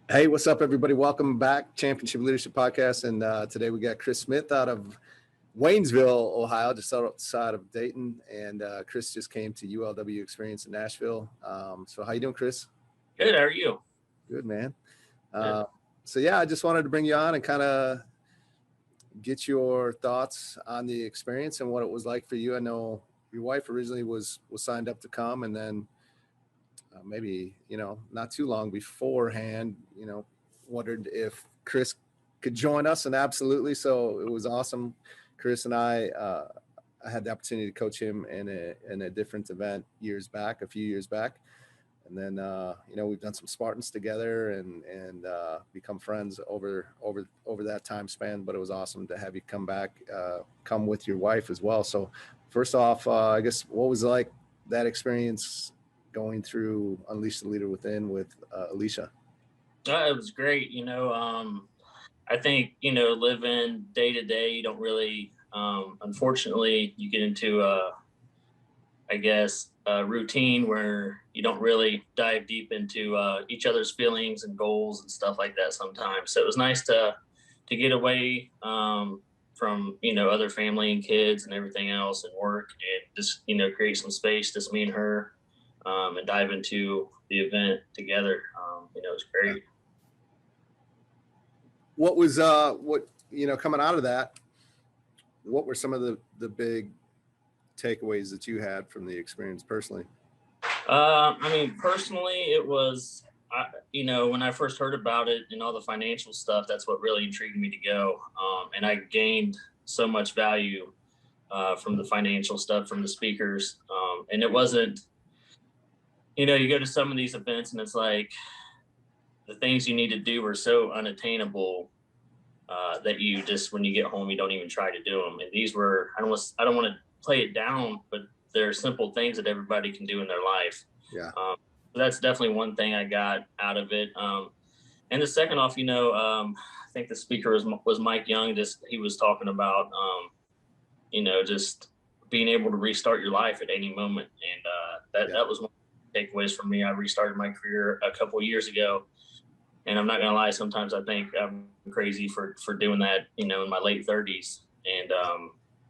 Hey, what's up, everybody? Welcome back, Championship Leadership Podcast. And today we got Chris Smith out of Waynesville, Ohio, just outside of Dayton. And Chris just came to ULW Experience in Nashville. So how you doing, Chris? Good. How are you? Good, man. So yeah, I just wanted to bring you on and kind of get your thoughts on the experience and what it was like for you. I know your wife originally was signed up to come, and then maybe, not too long beforehand, wondered if Chris could join us, and absolutely. So it was awesome. Chris and I had the opportunity to coach him in a different event a few years back. And then, we've done some Spartans together and become friends over that time span. But it was awesome to have you come with your wife as well. So first off, I guess, what was like that experience going through Unleash the Leader Within with Alicia? It was great. I think, living day to day, you don't really, unfortunately, you get into, a routine where you don't really dive deep into each other's feelings and goals and stuff like that sometimes. So it was nice to get away from, other family and kids and everything else and work, and just, create some space, just me and her, and dive into the event together. It was great. What was coming out of that? What were some of the big takeaways that you had from the experience personally? Personally, it was, when I first heard about it and all the financial stuff, that's what really intrigued me to go. And I gained so much value from the financial stuff, from the speakers. And it wasn't, you go to some of these events and it's like the things you need to do are so unattainable that you just, when you get home, you don't even try to do them. And these were, I don't want to play it down, but they're simple things that everybody can do in their life. Yeah. So that's definitely one thing I got out of it. And the second off, I think the speaker was Mike Young. He was talking about, just being able to restart your life at any moment. And that was one of the takeaways for me. I restarted my career a couple of years ago. And I'm not going to lie, sometimes I think I'm crazy for doing that, in my late 30s. And,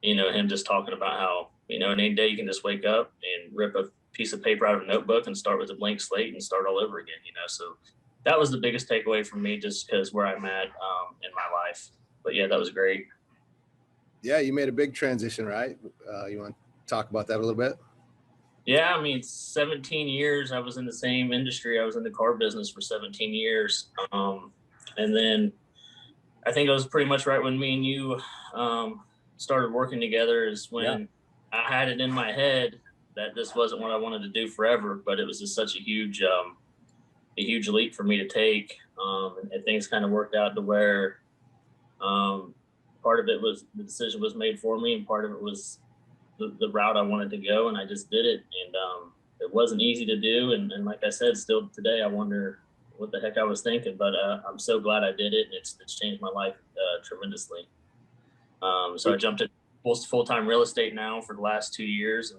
him just talking about how, any day you can just wake up and rip a piece of paper out of a notebook and start with a blank slate and start all over again, So that was the biggest takeaway for me, just because where I'm at in my life. But yeah, that was great. Yeah, you made a big transition, right? You want to talk about that a little bit? Yeah, 17 years I was in the same industry. I was in the car business for 17 years. And then I think it was pretty much right when me and you started working together is when I had it in my head that this wasn't what I wanted to do forever, but it was just such a huge leap for me to take. And things kind of worked out to where part of it was the decision was made for me, and part of it was the route I wanted to go, and I just did it. And it wasn't easy to do. And like I said, still today, I wonder what the heck I was thinking, but I'm so glad I did it. And it's changed my life tremendously. So I jumped into full-time real estate now for the last 2 years.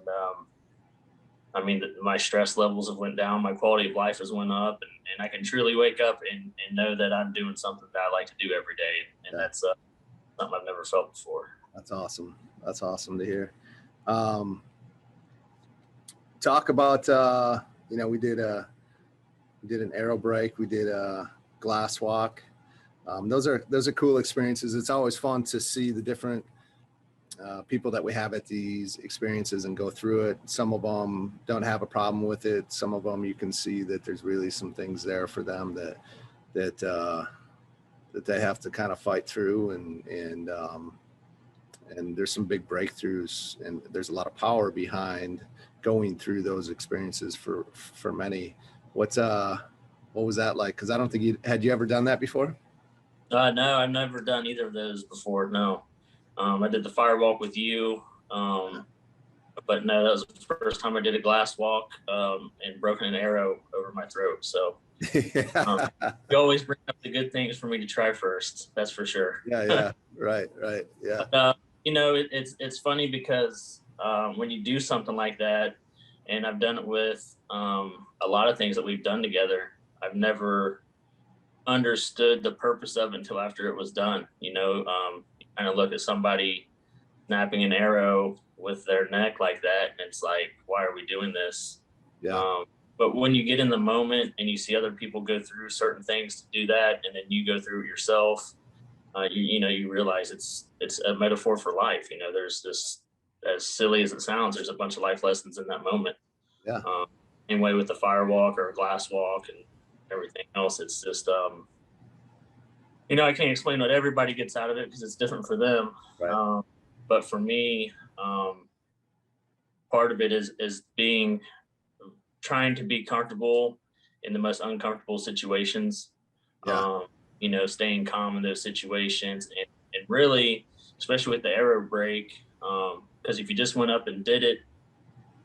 And my stress levels have went down. My quality of life has went up, and I can truly wake up and know that I'm doing something that I like to do every day. And that's something I've never felt before. That's awesome. That's awesome to hear. Talk about, we did an aero break. We did a glass walk. Those are cool experiences. It's always fun to see the different people that we have at these experiences and go through it. Some of them don't have a problem with it. Some of them you can see that there's really some things there for them that they have to kind of fight through, and there's some big breakthroughs, and there's a lot of power behind going through those experiences for many. What was that like? Because I don't think had you ever done that before? No, I've never done either of those before. No. I did the firewalk with you, but no, that was the first time I did a glass walk and broken an arrow over my throat. So you always bring up the good things for me to try first. That's for sure. Yeah. Right. Yeah. It's funny because when you do something like that, and I've done it with a lot of things that we've done together. I've never understood the purpose of it until after it was done. You kind of look at somebody snapping an arrow with their neck like that, and it's like, why are we doing this? Yeah. Um, but when you get in the moment and you see other people go through certain things to do that, and then you go through it yourself, you realize it's a metaphor for life. There's this, as silly as it sounds, there's a bunch of life lessons in that moment. Yeah. Same way with the fire walk or a glass walk and everything else. It's just I can't explain what everybody gets out of it because it's different for them. Right. But for me, part of it is trying to be comfortable in the most uncomfortable situations. Yeah. Staying calm in those situations, and really, especially with the arrow break, because if you just went up and did it,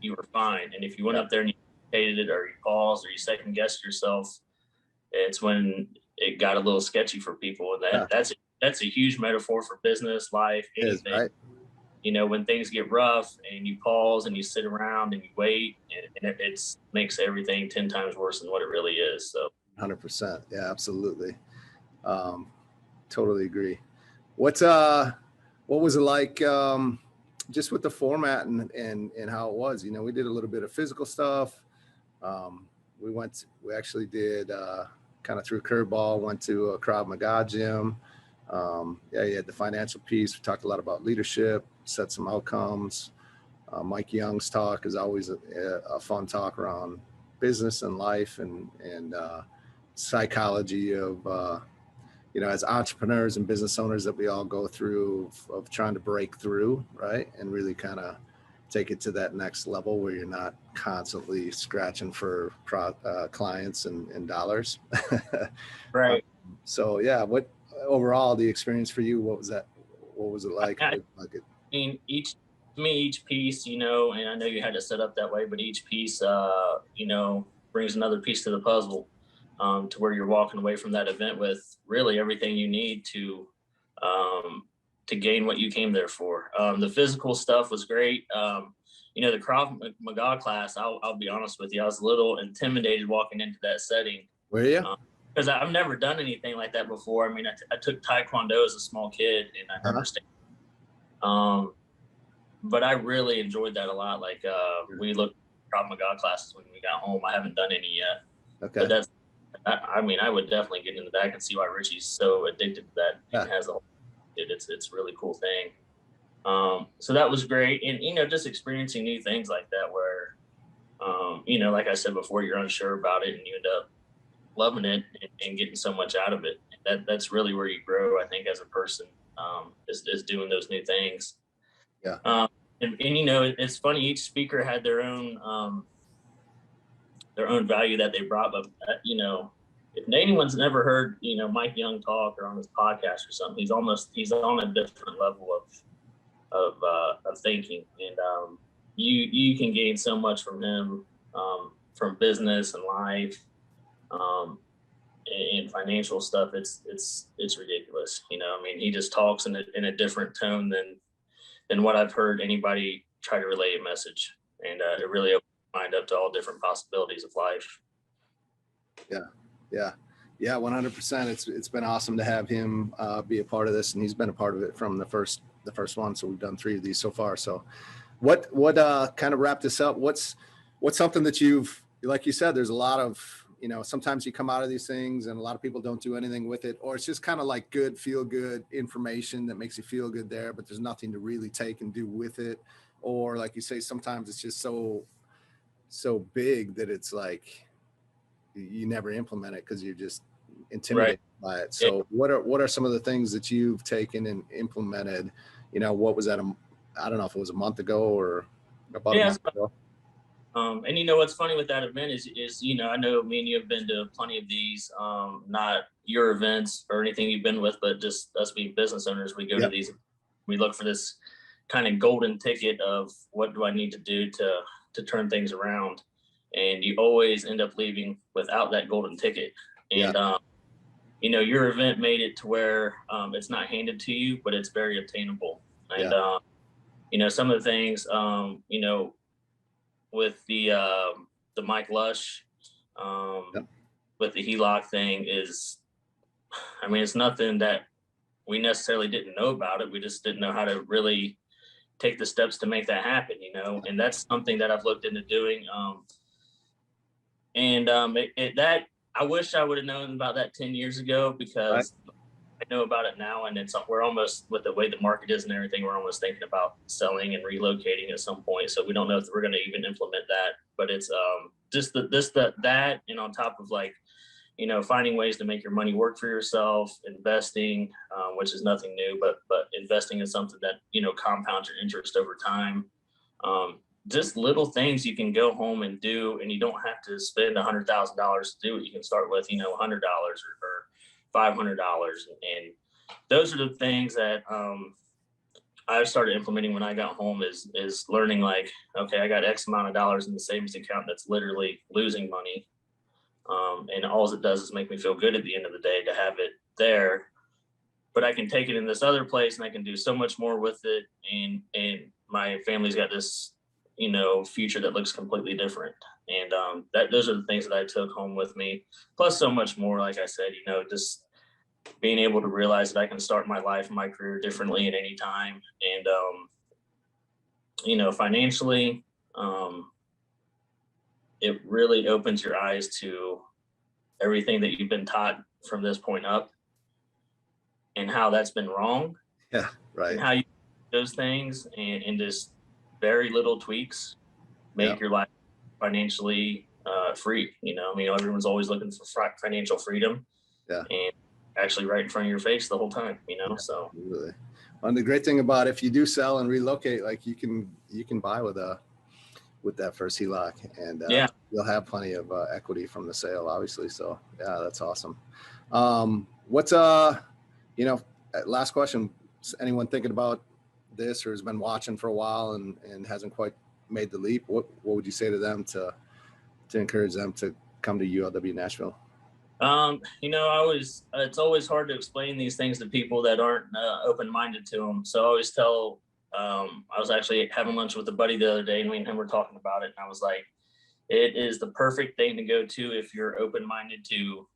you were fine. And if you went up there and you hated it, or you paused, or you second guessed yourself, it's when it got a little sketchy for people. And that's a huge metaphor for business, life, anything. Right. When things get rough and you pause and you sit around and you wait, and it makes everything 10 times worse than what it really is. So 100%. Yeah, absolutely. Totally agree. What was it like, just with the format and how it was? We did a little bit of physical stuff. We actually did, kind of threw curveball, went to a Krav Maga gym. You had the financial piece. We talked a lot about leadership, set some outcomes. Mike Young's talk is always a fun talk around business and life and psychology of, as entrepreneurs and business owners that we all go through of trying to break through, right? And really kind of take it to that next level where you're not constantly scratching for clients and dollars. right. So yeah, what overall the experience for you? What was that? What was it like? I mean, each piece, and I know you had it set up that way, but each piece, brings another piece to the puzzle, to where you're walking away from that event with really everything you need to gain what you came there for. The physical stuff was great. The Krav Maga class, I'll be honest with you, I was a little intimidated walking into that setting. Were you? Because I've never done anything like that before. I mean, I took Taekwondo as a small kid, and I never stayed. But I really enjoyed that a lot. Like, we looked at Krav Maga classes when we got home. I haven't done any yet. Okay. But I would definitely get in the back and see why Richie's so addicted to that. Yeah. Has the whole, it's a really cool thing. So that was great. And, just experiencing new things like that where, like I said before, you're unsure about it and you end up loving it and getting so much out of it. That's really where you grow, I think, as a person, is doing those new things. Yeah. And it's funny, each speaker had their own value that they brought, but if anyone's never heard, Mike Young talk or on his podcast or something, he's on a different level of thinking. And you can gain so much from him, from business and life, and financial stuff. It's ridiculous. He just talks in a different tone than what I've heard anybody try to relay a message. And it really opens my mind up to all different possibilities of life. Yeah. 100%. It's been awesome to have him be a part of this, and he's been a part of it from the first one. So we've done 3 of these so far. So what kind of wrap this up? What's something that you've, like you said, there's a lot of, sometimes you come out of these things and a lot of people don't do anything with it, or it's just kind of like good, feel good information that makes you feel good there, but there's nothing to really take and do with it. Or like you say, sometimes it's just so big that it's like you never implement it because you're just intimidated by it. So what are some of the things that you've taken and implemented? What was that? I don't know if it was a month ago or about a month ago. And what's funny with that event is I know me and you have been to plenty of these, not your events or anything you've been with, but just us being business owners. We go to these, we look for this kind of golden ticket of what do I need to do to turn things around, and you always end up leaving without that golden ticket. And your event made it to where it's not handed to you, but it's very obtainable. And some of the things, with the Mike Lush, Yep. with the HELOC thing is, I mean, it's nothing that we necessarily didn't know about it. We just didn't know how to really take the steps to make that happen, you know, and that's something that I've looked into doing. That I wish I would have known about that 10 years ago, Right. because I know about it now, and we're almost, with the way the market is and everything, we're almost thinking about selling and relocating at some point. So we don't know if we're going to even implement that, but it's just that, and on top of, like, you know, finding ways to make your money work for yourself, investing, which is nothing new, but investing in something that, you know, compounds your interest over time. Just little things you can go home and do, and you don't have to spend $100,000 to do it. You can start with, you know, $100 or $500, and those are the things that I started implementing when I got home. Is learning, like, okay, I got X amount of dollars in the savings account that's literally losing money, and all it does is make me feel good at the end of the day to have it there. But I can take it in this other place, and I can do so much more with it, and my family's got this, you know, future that looks completely different. And that those are the things that I took home with me, plus so much more. Like I said, you know, just being able to realize that I can start my life and my career differently at any time. And you know, financially, it really opens your eyes to everything that you've been taught from this point up, and how that's been wrong, Yeah. and Right. how you do those things, and just very little tweaks Yeah. make your life financially free. You know, I mean, everyone's always looking for financial freedom, Yeah. and actually right in front of your face the whole time, you know? So, Really. And the great thing about, if you do sell and relocate, like, you can buy with that first HELOC, and yeah. you'll have plenty of equity from the sale, obviously. So yeah, that's awesome. What's you know, last question, anyone thinking about this or has been watching for a while and hasn't quite made the leap, what would you say to them to encourage them to come to ULW Nashville? You know, it's always hard to explain these things to people that aren't open-minded to them. So I always tell, I was actually having lunch with a buddy the other day, and me and him were talking about it. And I was like, it is the perfect thing to go to if you're open-minded to,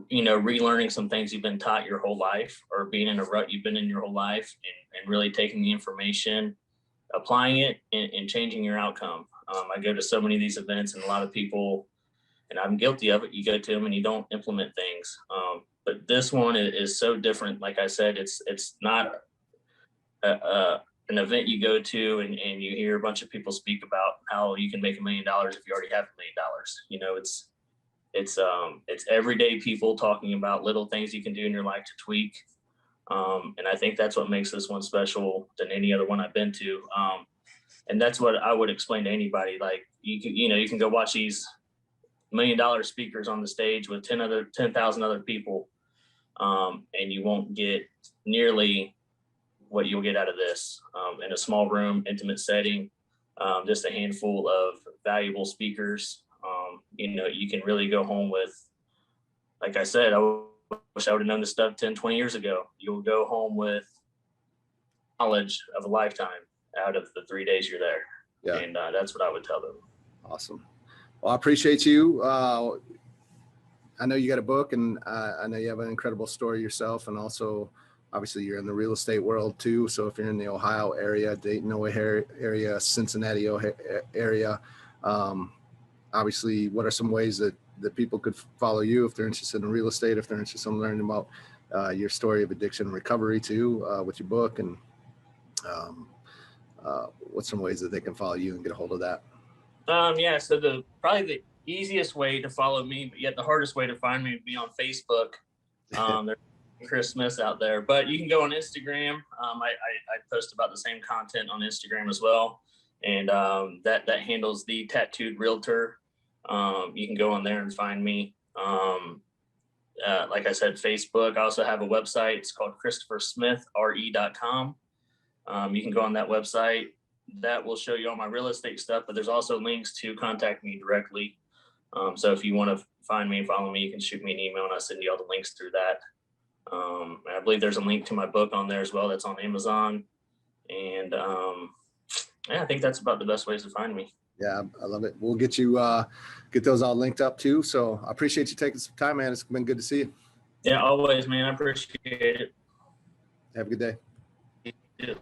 you know, relearning some things you've been taught your whole life, or being in a rut you've been in your whole life, and really taking the information, applying it, and changing your outcome. I go to so many of these events, and a lot of people, and I'm guilty of it, you go to them and you don't implement things. But this one is so different. Like I said, it's not an event you go to, and you hear a bunch of people speak about how you can make $1 million if you already have $1 million. You know, it's everyday people talking about little things you can do in your life to tweak. And I think that's what makes this one special than any other one I've been to. And that's what I would explain to anybody. Like, you can go watch these $1 million speakers on the stage with 10,000 other people, and you won't get nearly what you'll get out of this, in a small room, intimate setting, just a handful of valuable speakers. You know, you can really go home with, like I said, I wish I would have known this stuff 10, 20 years ago. You'll go home with knowledge of a lifetime out of the 3 days you're there. Yeah. And that's what I would tell them. Awesome. Well, I appreciate you. I know you got a book, and I know you have an incredible story yourself, and also obviously you're in the real estate world too. So if you're in the Ohio area, Dayton area, Cincinnati area, obviously, what are some ways that people could follow you if they're interested in real estate, if they're interested in learning about your story of addiction and recovery too, with your book, and what's some ways that they can follow you and get a hold of that? Yeah, so probably the easiest way to follow me, but yet the hardest way to find me, would be on Facebook. There's Chris Smith out there, but you can go on Instagram. I post about the same content on Instagram as well, and that handles The Tattooed Realtor. You can go on there and find me. Like I said, Facebook. I also have a website. It's called ChristopherSmithRE.com. You can go on that website. That will show you all my real estate stuff, but there's also links to contact me directly. So if you want to find me and follow me, you can shoot me an email, and I'll send you all the links through that. And I believe there's a link to my book on there as well. That's on Amazon. And Yeah, I think that's about the best ways to find me. Yeah, I love it. We'll get you get those all linked up too. So I appreciate you taking some time, man. It's been good to see you. Yeah, always, man. I appreciate it. Have a good day. You too.